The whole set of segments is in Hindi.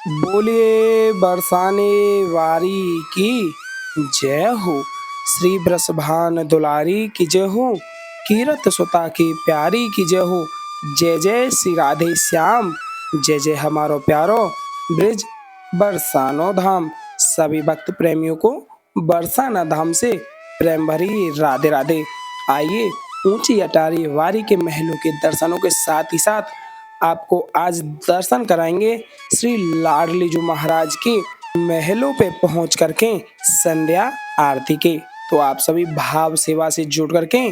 बोलिए बरसाने वारी की जय हो। श्री ब्रसभान दुलारी की जय हो। कीरत सुता की प्यारी की जय हो। जय जय श्री राधे श्याम। जय जय हमारो प्यारो ब्रिज बरसानो धाम। सभी भक्त प्रेमियों को बरसाना धाम से प्रेम भरी राधे राधे। आइए ऊंची अटारी वारी के महलों के दर्शनों के साथ ही साथ आपको आज दर्शन कराएंगे श्री लाडलीजू महाराज की महलों पे पहुंच करके संध्या आरती के। तो आप सभी भाव सेवा से जुड़ करके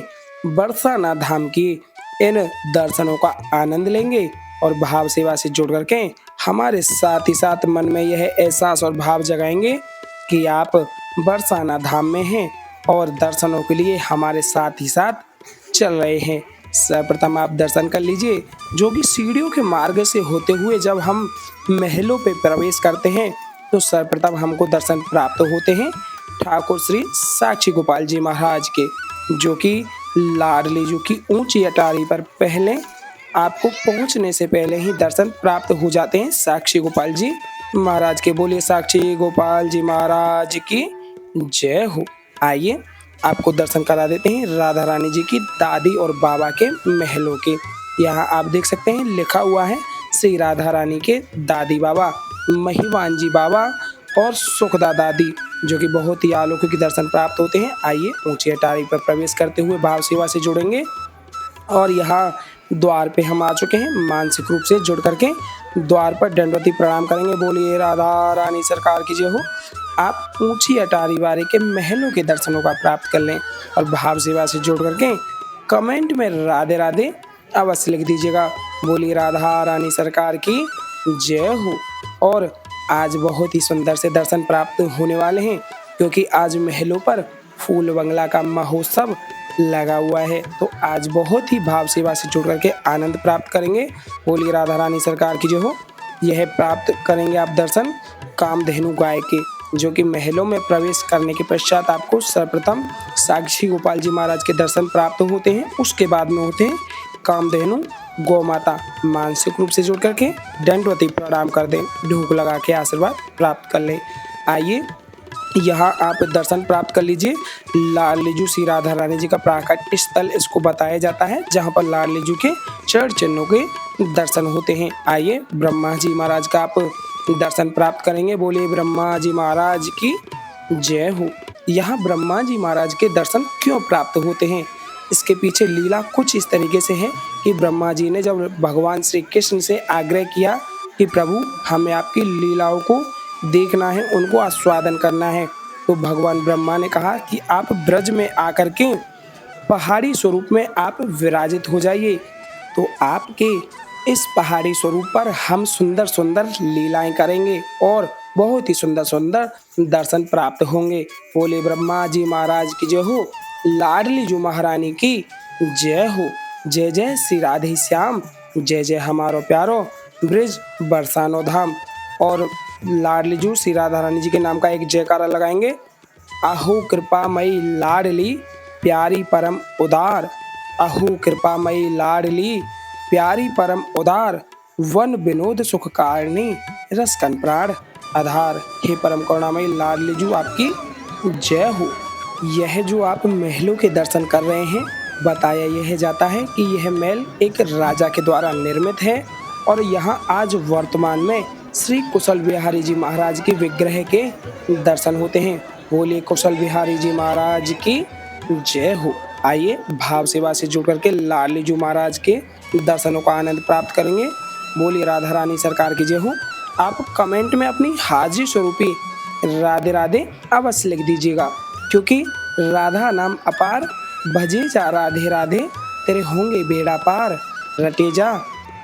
बरसाना धाम की इन दर्शनों का आनंद लेंगे और भाव सेवा से जुड़ करके हमारे साथ ही साथ मन में यह एहसास और भाव जगाएंगे कि आप बरसाना धाम में हैं और दर्शनों के लिए हमारे साथ ही साथ चल रहे हैं। सर्वप्रथम आप दर्शन कर लीजिए, जो कि सीढ़ियों के मार्ग से होते हुए जब हम महलों पे प्रवेश करते हैं तो सर्वप्रथम हमको दर्शन प्राप्त होते हैं ठाकुर श्री साक्षी गोपाल जी महाराज के, जो कि लाडलीजू की ऊंची अटारी पर पहले आपको पहुंचने से पहले ही दर्शन प्राप्त हो जाते हैं साक्षी गोपाल जी महाराज के। बोलिए साक्षी गोपाल जी महाराज की जय हो। आइए आपको दर्शन करा देते हैं राधा रानी जी की दादी और बाबा के महलों के। यहाँ आप देख सकते हैं लिखा हुआ है श्री राधा रानी के दादी बाबा, महिवान जी बाबा और सुखदा दादी, जो कि बहुत ही अलौकिक दर्शन प्राप्त होते हैं। आइए ऊंची अटारी पर प्रवेश करते हुए भाव सेवा से जुड़ेंगे और यहाँ द्वार पे हम आ चुके हैं। मानसिक रूप से जुड़ करके द्वार पर दंडवती प्रणाम करेंगे। बोलिए राधा रानी सरकार की जय हो। आप ऊंची अटारी वारी के महलों के दर्शनों का प्राप्त कर लें और भाव सेवा से जुड़ करके कमेंट में राधे राधे अवश्य लिख दीजिएगा। बोलिए राधा रानी सरकार की जय हो। और आज बहुत ही सुंदर से दर्शन प्राप्त होने वाले हैं, क्योंकि आज महलों पर फूल बंगला का महोत्सव लगा हुआ है। तो आज बहुत ही भाव सेवा से जुड़ करके आनंद प्राप्त करेंगे। बोलिए राधा रानी सरकार की जय हो। यह प्राप्त करेंगे आप दर्शन कामधेनु गाय के, जो कि महलों में प्रवेश करने के पश्चात आपको सर्वप्रथम साक्षी गोपाल जी महाराज के दर्शन प्राप्त होते हैं। उसके बाद में होते हैं कामधेनु गौ माता। मानसिक रूप से जुड़ करके दंडवती प्रणाम कर दें, ढूक लगा के आशीर्वाद प्राप्त कर लें। आइए यहाँ आप दर्शन प्राप्त कर लीजिए। लाडलीजू श्री राधा रानी जी का प्राकट्य स्थल इसको बताया जाता है, जहाँ पर लाडलीजू के चरण चिन्हों के दर्शन होते हैं। आइए ब्रह्मा जी महाराज का आप दर्शन प्राप्त करेंगे। बोलिए ब्रह्मा जी महाराज की जय हो। यहाँ ब्रह्मा जी महाराज के दर्शन क्यों प्राप्त होते हैं, इसके पीछे लीला कुछ इस तरीके से है कि ब्रह्मा जी ने जब भगवान श्री कृष्ण से आग्रह किया कि प्रभु हमें आपकी लीलाओं को देखना है, उनको आस्वादन करना है, तो भगवान ब्रह्मा ने कहा कि आप ब्रज में आकर के पहाड़ी स्वरूप में आप विराजित हो जाइए। तो आपके इस पहाड़ी स्वरूप पर हम सुंदर सुंदर लीलाएं करेंगे और बहुत ही सुंदर सुंदर दर्शन प्राप्त होंगे। बोले ब्रह्मा जी महाराज की जय हो। लाडलीजू महारानी की जय हो। जय जय श्री राधे श्याम। जय जय हमारो प्यारो ब्रिज बरसानो धाम। और लाडलीजू श्री राधा रानी जी के नाम का एक जयकारा लगाएंगे। अहो कृपामयी लाडली प्यारी परम उदार। अहो कृपामयी लाडली प्यारी परम उदार। वन विनोद सुख कारणी रस कन प्राण आधार। हे परम करुणामयी लाडलीजू आपकी जय हो। यह जो आप महलों के दर्शन कर रहे हैं, बताया यह जाता है कि यह महल एक राजा के द्वारा निर्मित है और यहाँ आज वर्तमान में श्री कुशल बिहारी जी महाराज के विग्रह के दर्शन होते हैं। बोलिए कुशल बिहारी जी महाराज की जय हो। आइए भाव सेवा से जुड़ करके लाडलीजू महाराज के दर्शनों का आनंद प्राप्त करेंगे। बोलिए राधा रानी सरकार की जय हो। आप कमेंट में अपनी हाजिर स्वरूपी राधे राधे अवश्य लिख दीजिएगा, क्योंकि राधा नाम अपार भजे जा राधे राधे तेरे होंगे बेड़ा पार। रटे जा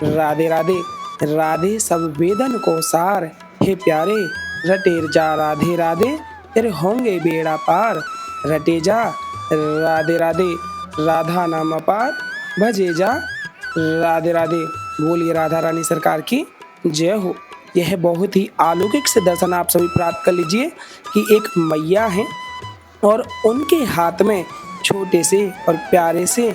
राधे राधे राधे सब वेदन को सार। हे प्यारे रटे जा राधे राधे तेरे होंगे बेड़ा पार। रटे जा राधे राधे राधा नाम अपार भजे जा राधे राधे। बोलिए राधा रानी सरकार की जय हो। यह बहुत ही अलौकिक से दर्शन आप सभी प्राप्त कर लीजिए कि एक मैया हैं और उनके हाथ में छोटे से और प्यारे से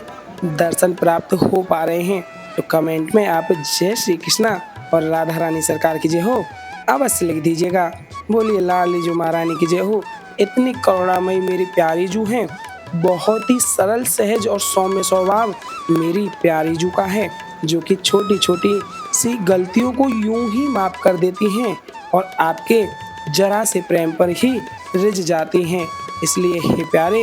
दर्शन प्राप्त हो पा रहे हैं। तो कमेंट में आप जय श्री कृष्णा और राधा रानी सरकार की जय हो अवश्य लिख दीजिएगा। बोलिए लाडली जू महारानी की जय हो। इतनी करुणामयी मेरी प्यारी जू हैं, बहुत ही सरल सहज और सौम्य स्वभाव मेरी प्यारी जू का है, जो कि छोटी छोटी सी गलतियों को यूं ही माफ कर देती हैं और आपके जरा से प्रेम पर ही रिझ जाती हैं। इसलिए हे प्यारे,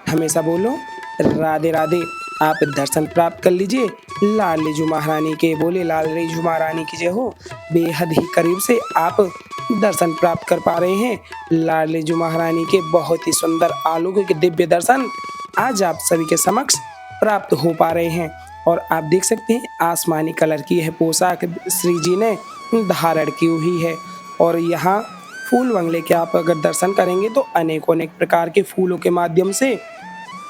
हमेशा बोलो राधे राधे। आप दर्शन प्राप्त कर लीजिए लाडली जू महारानी के। बोले लाडली जू महारानी की जय हो। बेहद ही करीब से आप दर्शन प्राप्त कर पा रहे हैं लाडली जू महारानी के। बहुत ही सुंदर अलौकिक दिव्य दर्शन आज आप सभी के समक्ष प्राप्त हो पा रहे हैं। और आप देख सकते हैं आसमानी कलर की यह पोशाक श्री जी ने धारण की हुई है। और यहाँ फूल बंगले के आप अगर दर्शन करेंगे तो अनेकों अनेक प्रकार के फूलों के माध्यम से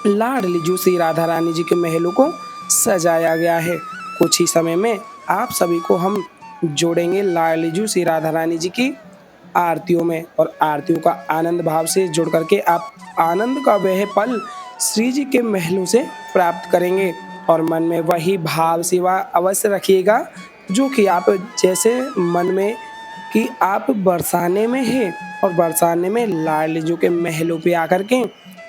लाडली जू श्री राधा रानी जी के महलों को सजाया गया है। कुछ ही समय में आप सभी को हम जोड़ेंगे लाडली जू श्री राधा रानी जी की आरतियों में, और आरतियों का आनंद भाव से जुड़ करके आप आनंद का वह पल श्री जी के महलों से प्राप्त करेंगे। और मन में वही भाव सेवा अवश्य रखिएगा जो कि आप जैसे मन में कि आप बरसाने में हैं और बरसाने में लाडली जू के महलों पे आकर के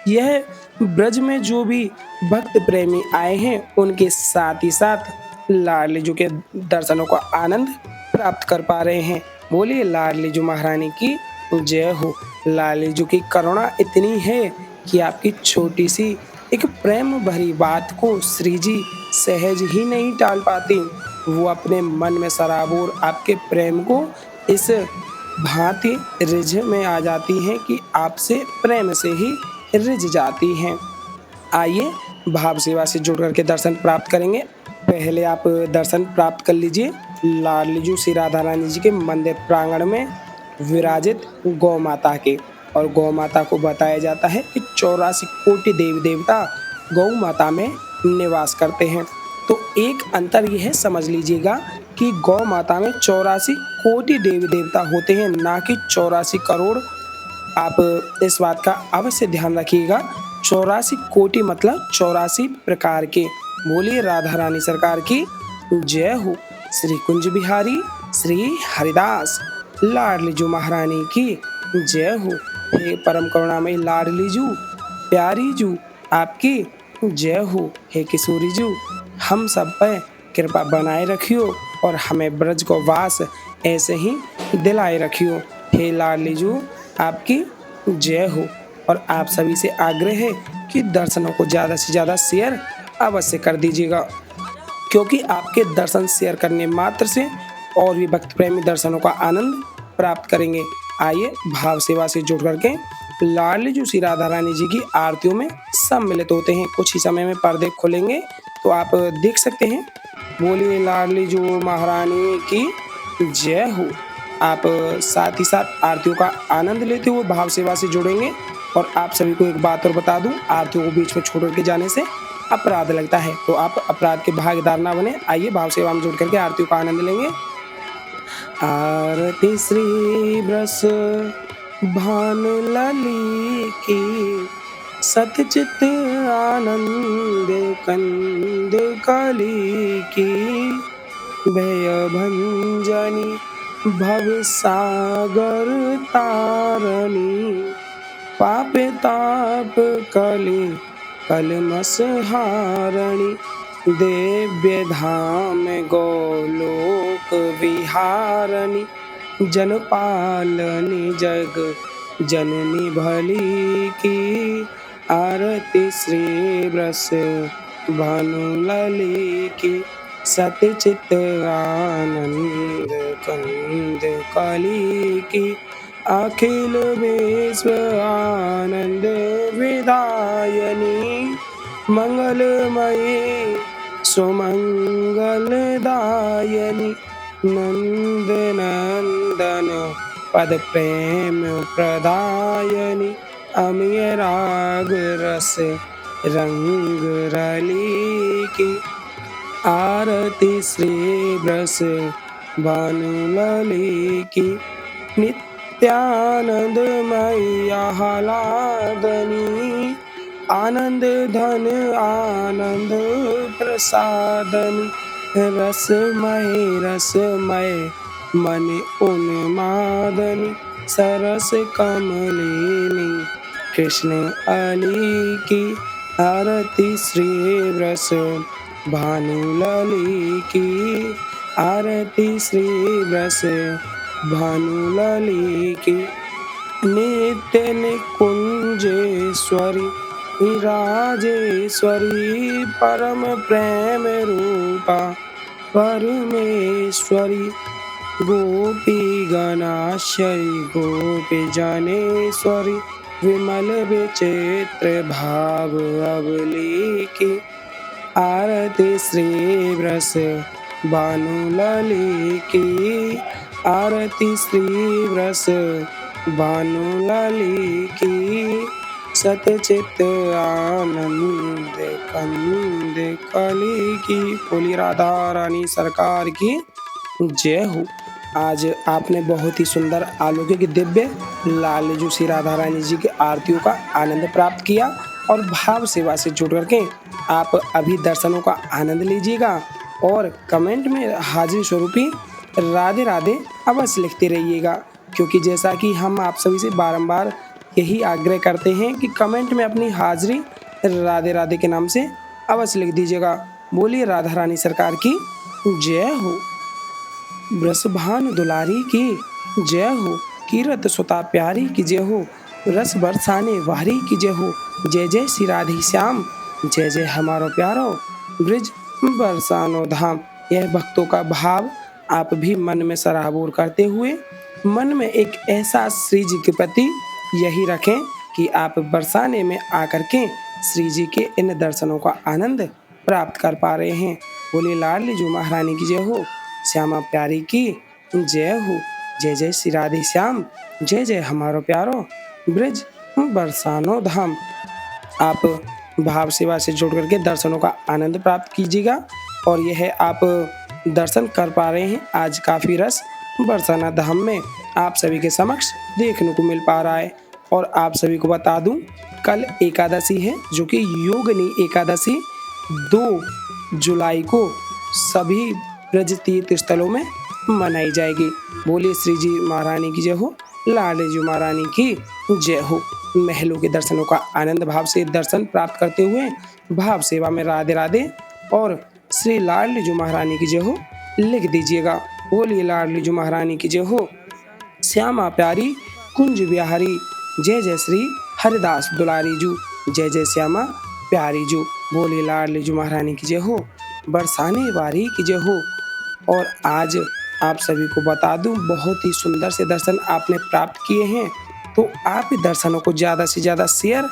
यह ब्रज में जो भी भक्त प्रेमी आए हैं उनके साथ ही साथ लाडली जू के दर्शनों का आनंद प्राप्त कर पा रहे हैं। बोलिए लाडली जू महारानी की जय हो। लाडली जू की करुणा इतनी है कि आपकी छोटी सी एक प्रेम भरी बात को श्री जी सहज ही नहीं टाल पाती। वो अपने मन में सराबोर आपके प्रेम को इस भांति रिझ में आ जाती हैं कि आपसे प्रेम से ही रिझ जाती हैं। आइए भाव सेवा से जुड़ करके दर्शन प्राप्त करेंगे। पहले आप दर्शन प्राप्त कर लीजिए लाडली जू श्री राधा रानी जी के मंदिर प्रांगण में विराजित गौ माता के। और गौ माता को बताया जाता है कि 84 कोटि देवी देवता गौ माता में निवास करते हैं। तो एक अंतर यह है, समझ लीजिएगा कि गौ माता में 84 कोटि देवी देवता होते हैं, ना कि 84 करोड़। आप इस बात का अवश्य ध्यान रखिएगा। 84 कोटि मतलब 84 प्रकार के। बोलिए राधा रानी सरकार की जय हो। श्री कुंज बिहारी श्री हरिदास लाडली जू महारानी की जय हो। हे परम करुणामयी लाडली जू प्यारी जू आपकी जय हो। हे किशोरी जू हम सब पर कृपा बनाए रखियो और हमें ब्रज को वास ऐसे ही दिलाए रखियो। हे लाडली जू आपकी जय हो। और आप सभी से आग्रह है कि दर्शनों को ज़्यादा से ज़्यादा शेयर अवश्य कर दीजिएगा, क्योंकि आपके दर्शन शेयर करने मात्र से और भी भक्त प्रेमी दर्शनों का आनंद प्राप्त करेंगे। आइए भाव सेवा से जुड़ करके लाडली जू श्री राधा रानी जी की आरतियों में सम्मिलित होते हैं। कुछ ही समय में पर्दे खुलेंगे तो आप देख सकते हैं। बोलिए लाडली जू महारानी की जय हो। आप साथ ही साथ आरतियों का आनंद लेते हुए भाव सेवा से जुड़ेंगे। और आप सभी को एक बात और बता दूं, आरतियों को बीच में छोड़ के जाने से अपराध लगता है, तो आप अपराध के भागीदार ना बने। आइए भाव सेवा में जुड़ करके आरतियों का आनंद लेंगे। आरती श्री ब्रस भानु लाली की, सतचित आनंद कंद काली की। भय भंजनी भव सागर तारणी, पाप ताप कली कलमस हारणी। दिव्य धाम गोलोक विहारणी, जन पालनी जग जननी भली की। आरती श्री ब्रस भानु लाली की, सतचित आनंद कंद काली की। अखिल विश्व आनंद विदायनी, मंगलमयी सुमंगलदायनी। नंद नंदन पद प्रेम प्रदायनी, अमीय राग रस रंग रली की। आरती श्री ब्रस भानु लाली की, नित्यानंद मयी आह्लादनी। आनंद धन आनंद प्रसादनी, रसमय रसमय मन उन्मादनी सरस कमलिनी। कृष्ण अली की आरती श्री रस भानुलली की आरती श्री रस भानुलली की। नित्य निकुंजेश्वरी राजेश्वरी परम प्रेम रूपा परमेश्वरी। गोपी गणाश्वरी गोपी जनेश्वरी विमल विचित्र भाव अवली की। आरती श्री रस भानुलली की आरती श्री रस भानुलली की। सतचित आनंद कंद कली की। बोली राधा रानी सरकार की जय हो। आज आपने बहुत ही सुंदर अलौकिक दिव्य लालजू श्री राधा रानी जी की आरतियों का आनंद प्राप्त किया और भाव सेवा से जुड़ करके आप अभी दर्शनों का आनंद लीजिएगा और कमेंट में हाजिरी स्वरूपी राधे राधे अवश्य लिखते रहिएगा, क्योंकि जैसा कि हम आप सभी से बारंबार यही आग्रह करते हैं कि कमेंट में अपनी हाजिरी राधे राधे के नाम से अवश्य लिख दीजिएगा। बोलिए राधा रानी सरकार की जय हो। ब्रसभान दुलारी की जय हो। कीरत सुता प्यारी की जय हो। रस बरसाने वारी की जय हो। जय जय श्री राधे श्याम जय जय हमारो प्यारो ब्रिज बरसानो धाम। यह भक्तों का भाव आप भी मन में सराबोर करते हुए मन में एक एहसास श्री जी के प्रति यही रखें कि आप बरसाने में आकर के श्री जी के इन दर्शनों का आनंद प्राप्त कर पा रहे हैं। बोले लाडली जो महारानी की जय हो। श्यामा प्यारी की जय हो। जय जय श्री राधे श्याम जय जय हमारो प्यारो ब्रिज बरसानो धाम। आप भाव सेवा से जुड़ करके दर्शनों का आनंद प्राप्त कीजिएगा और यह आप दर्शन कर पा रहे हैं। आज काफ़ी रस बरसाना धाम में आप सभी के समक्ष देखने को मिल पा रहा है। और आप सभी को बता दूं, कल एकादशी है जो कि योगिनी एकादशी 2 जुलाई को सभी ब्रज तीर्थ स्थलों में मनाई जाएगी। बोलिए श्री जी महारानी की जय हो। लाडली जी महारानी की जय हो। महलों के दर्शनों का आनंद भाव से दर्शन प्राप्त करते हुए भाव सेवा में राधे राधे और श्री लाडली जी महारानी की जय हो लिख दीजिएगा। बोलिए लाडली जी महारानी की जय हो। श्यामा प्यारी कुंज बिहारी जय जय श्री हरिदास दुलारी जू जय जय श्यामा प्यारी जू। बोलिए लाडली जी महारानी की जय हो। बरसाने वारी की जय हो। और आज आप सभी को बता दूं, बहुत ही सुंदर से दर्शन आपने प्राप्त किए हैं, तो आप दर्शनों को ज़्यादा से ज़्यादा शेयर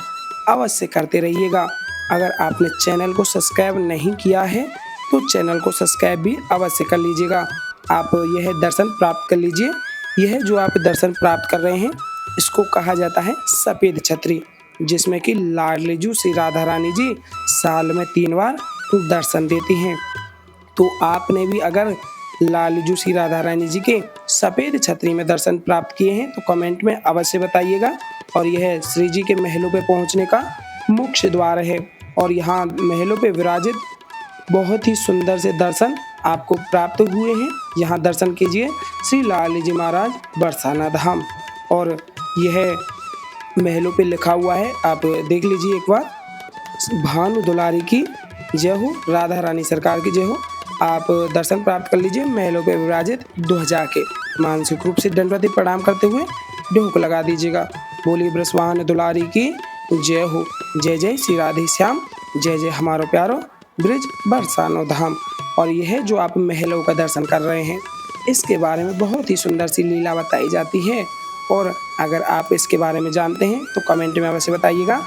अवश्य करते रहिएगा। अगर आपने चैनल को सब्सक्राइब नहीं किया है तो चैनल को सब्सक्राइब भी अवश्य कर लीजिएगा। आप यह दर्शन प्राप्त कर लीजिए। यह जो आप दर्शन प्राप्त कर रहे हैं इसको कहा जाता है सफ़ेद छतरी, जिसमें कि लाडली जू श्री राधा रानी जी साल में 3 बार दर्शन देती हैं। तो आपने भी अगर लालजू श्री राधा रानी जी के सफ़ेद छतरी में दर्शन प्राप्त किए हैं तो कमेंट में अवश्य बताइएगा। और यह श्री जी के महलों पे पहुंचने का मुख्य द्वार है और यहाँ महलों पे विराजित बहुत ही सुंदर से दर्शन आपको प्राप्त हुए हैं। यहाँ दर्शन कीजिए श्री लाडली जी महाराज बरसाना धाम। और यह महलों पे लिखा हुआ है, आप देख लीजिए एक बार। भानु दुलारी की जय हो। राधा रानी सरकार की जय हो। आप दर्शन प्राप्त कर लीजिए महलों पे विराजित ध्वजा के। मानसिक रूप से दंडवती प्रणाम करते हुए ढोक लगा दीजिएगा। बोलिए ब्रसवान दुलारी की जय हो। जय जय श्री राधे श्याम जय जय हमारो प्यारो ब्रिज बरसानो धाम। और यह जो आप महलों का दर्शन कर रहे हैं इसके बारे में बहुत ही सुंदर सी लीला बताई जाती है। और अगर आप इसके बारे में जानते हैं तो कमेंट में अवश्य बताइएगा।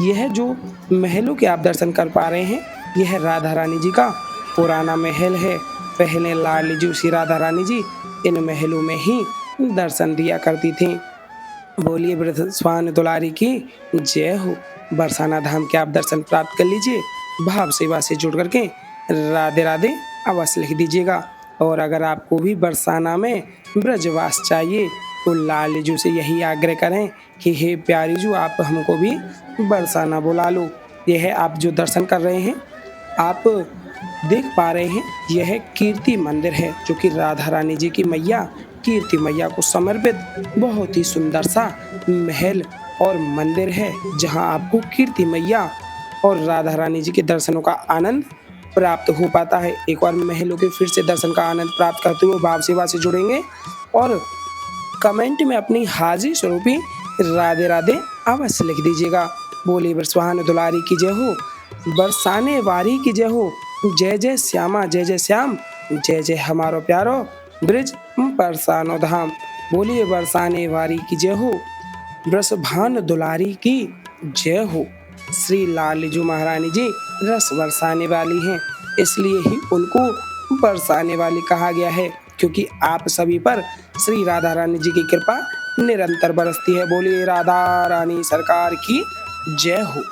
यह जो महलों के आप दर्शन कर पा रहे हैं यह राधा रानी जी का पुराना महल है। पहले लाडली जी श्री राधा रानी जी इन महलों में ही दर्शन दिया करती थी। बोलिए ब्रसवान दुलारी की जय हो। बरसाना धाम के आप दर्शन प्राप्त कर लीजिए। भाव सेवा से जुड़ करके राधे राधे अवश्य लिख दीजिएगा। और अगर आपको भी बरसाना में ब्रजवास चाहिए तो लाडली जी से यही आग्रह करें कि हे प्यारी जू आप हमको भी बरसाना बुला लो। यह आप जो दर्शन कर रहे हैं आप देख पा रहे हैं यह कीर्ति मंदिर है जो कि राधा रानी जी की मैया कीर्ति मैया को समर्पित बहुत ही सुंदर सा महल और मंदिर है, जहां आपको कीर्ति मैया और राधा रानी जी के दर्शनों का आनंद प्राप्त हो पाता है। एक बार महलों के फिर से दर्शन का आनंद प्राप्त करते हुए भाव सेवा से जुड़ेंगे और कमेंट में अपनी हाजिर स्वरूपी राधे राधे अवश्य लिख दीजिएगा। बोले बरसुहान दुलारी की जय हो, बरसाने वारी की जय हो, जय जय श्यामा जय जय श्याम, जय जय हमारो प्यारो ब्रिज बरसानो धाम। बोलिए बरसाने वारी की जय हो, बरसभान दुलारी की जय हो। श्री लालजू महारानी जी रस बरसाने वाली हैं, इसलिए ही उनको बरसाने वाली कहा गया है, क्योंकि आप सभी पर श्री राधा रानी जी की कृपा निरंतर बरसती है। बोलिए राधा रानी सरकार की जय हो।